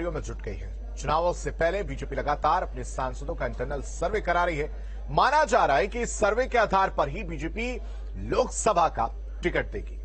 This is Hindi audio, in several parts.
में जुट गई है। चुनावों से पहले बीजेपी लगातार अपने सांसदों का इंटरनल सर्वे करा रही है। माना जा रहा है कि इस सर्वे के आधार पर ही बीजेपी लोकसभा का टिकट देगी।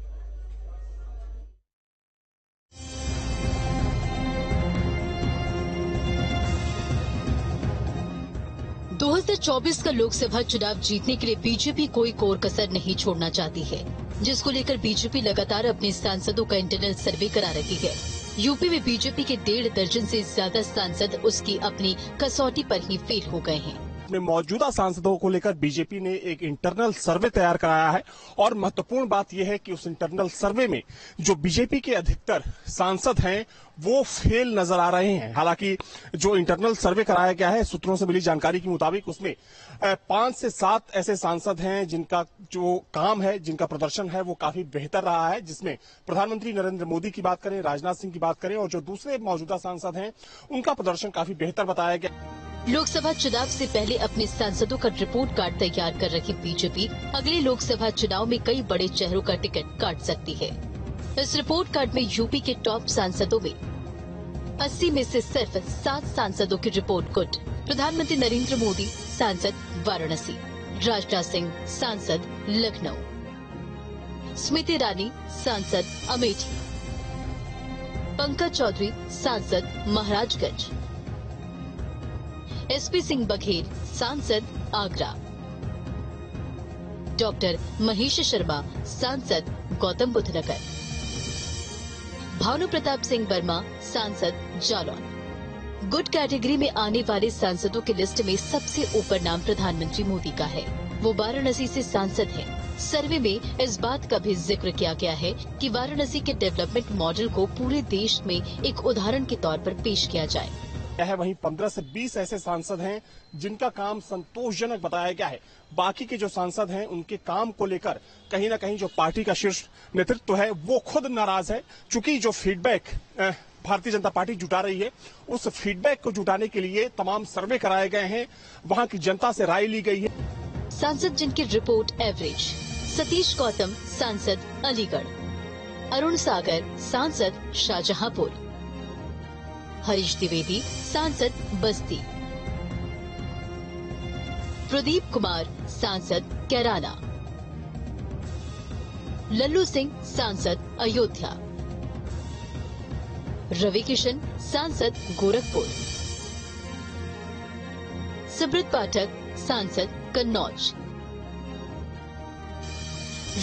दो 2024 का लोकसभा चुनाव जीतने के लिए बीजेपी कोई कोर कसर नहीं छोड़ना चाहती है, जिसको लेकर बीजेपी लगातार अपने सांसदों का इंटरनल सर्वे करा रही है। यूपी में बीजेपी के 1.5 दर्जन से ज्यादा सांसद उसकी अपनी कसौटी पर ही फेल हो गए हैं। अपने मौजूदा सांसदों को लेकर बीजेपी ने एक इंटरनल सर्वे तैयार कराया है और महत्वपूर्ण बात यह है कि उस इंटरनल सर्वे में जो बीजेपी के अधिकतर सांसद हैं वो फेल नजर आ रहे हैं। हालांकि जो इंटरनल सर्वे कराया गया है, सूत्रों से मिली जानकारी के मुताबिक उसमें 5 से 7 ऐसे सांसद हैं जिनका जो काम है, जिनका प्रदर्शन है वो काफी बेहतर रहा है, जिसमें प्रधानमंत्री नरेंद्र मोदी की बात करें, राजनाथ सिंह की बात करें और जो दूसरे मौजूदा सांसद हैं उनका प्रदर्शन काफी बेहतर बताया गया। लोकसभा चुनाव से पहले अपने सांसदों का रिपोर्ट कार्ड तैयार कर रही बीजेपी अगले लोकसभा चुनाव में कई बड़े चेहरों का टिकट काट सकती है। इस रिपोर्ट कार्ड में यूपी के टॉप सांसदों में 80 में से सिर्फ 7 सांसदों की रिपोर्ट गुड। प्रधानमंत्री नरेंद्र मोदी सांसद वाराणसी, राजनाथ सिंह सांसद लखनऊ, स्मृति ईरानी सांसद अमेठी, पंकज चौधरी सांसद महाराजगंज, एसपी सिंह बघेल सांसद आगरा, डॉक्टर महेश शर्मा सांसद गौतम बुद्ध नगर, भानु प्रताप सिंह वर्मा सांसद जालौन। गुड कैटेगरी में आने वाले सांसदों की लिस्ट में सबसे ऊपर नाम प्रधानमंत्री मोदी का है। वो वाराणसी से सांसद हैं। सर्वे में इस बात का भी जिक्र किया गया है कि वाराणसी के डेवलपमेंट मॉडल को पूरे देश में एक उदाहरण के तौर पर पेश किया जाए। वहीं 15 से 20 ऐसे सांसद हैं जिनका काम संतोषजनक बताया गया है। बाकी के जो सांसद हैं उनके काम को लेकर कहीं ना कहीं जो पार्टी का शीर्ष नेतृत्व है वो खुद नाराज है, चूंकि जो फीडबैक भारतीय जनता पार्टी जुटा रही है उस फीडबैक को जुटाने के लिए तमाम सर्वे कराए गए हैं, वहां की जनता से राय ली गई है। सांसद जिनकी रिपोर्ट एवरेज: सतीश गौतम सांसद अलीगढ़, अरुण सागर सांसद शाहजहांपुर, हरीश द्विवेदी सांसद बस्ती, प्रदीप कुमार सांसद कैराना, लल्लू सिंह सांसद अयोध्या, रवि किशन सांसद गोरखपुर, सुब्रत पाठक सांसद कन्नौज,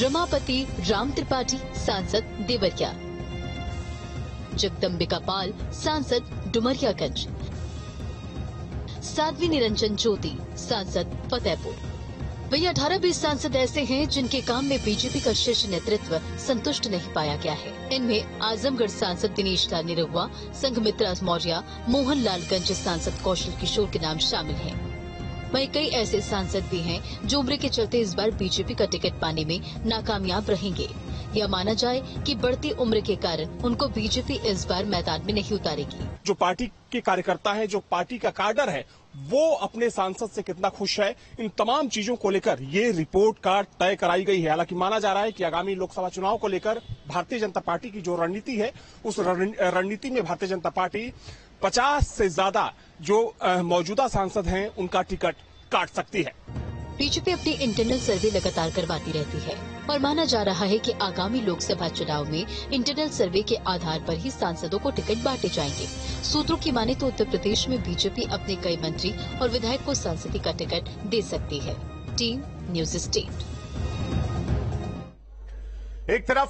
रमापति राम त्रिपाठी सांसद देवरिया, जगदम्बिका पाल सांसद डुमरियागंज, साध्वी निरंजन ज्योति सांसद फतेहपुर। वहीं 18-20 सांसद ऐसे हैं जिनके काम में बीजेपी का शीर्ष नेतृत्व संतुष्ट नहीं पाया गया है। इनमें आजमगढ़ सांसद दिनेश लाल निरहुआ, संघमित्रा मौर्य, मोहन लालगंज सांसद कौशल किशोर के नाम शामिल हैं। वहीं कई ऐसे सांसद भी हैं जो उम्र के चलते इस बार बीजेपी का टिकट पाने में नाकामयाब रहेंगे। यह माना जाए कि बढ़ती उम्र के कारण उनको बीजेपी इस बार मैदान में नहीं उतारेगी। जो पार्टी के कार्यकर्ता हैं, जो पार्टी का काडर है, वो अपने सांसद से कितना खुश है, इन तमाम चीजों को लेकर ये रिपोर्ट कार्ड तय कराई गई है। हालांकि माना जा रहा है कि आगामी लोकसभा चुनाव को लेकर भारतीय जनता पार्टी की जो रणनीति है, उस रणनीति में भारतीय जनता पार्टी 50 से ज्यादा जो मौजूदा सांसद हैं उनका टिकट काट सकती है। बीजेपी अपनी इंटरनल सर्वे लगातार करवाती रहती है और माना जा रहा है कि आगामी लोकसभा चुनाव में इंटरनल सर्वे के आधार पर ही सांसदों को टिकट बांटे जाएंगे। सूत्रों की माने तो उत्तर प्रदेश में बीजेपी अपने कई मंत्री और विधायक को सांसदी का टिकट दे सकती है। Team news state. एक तरफ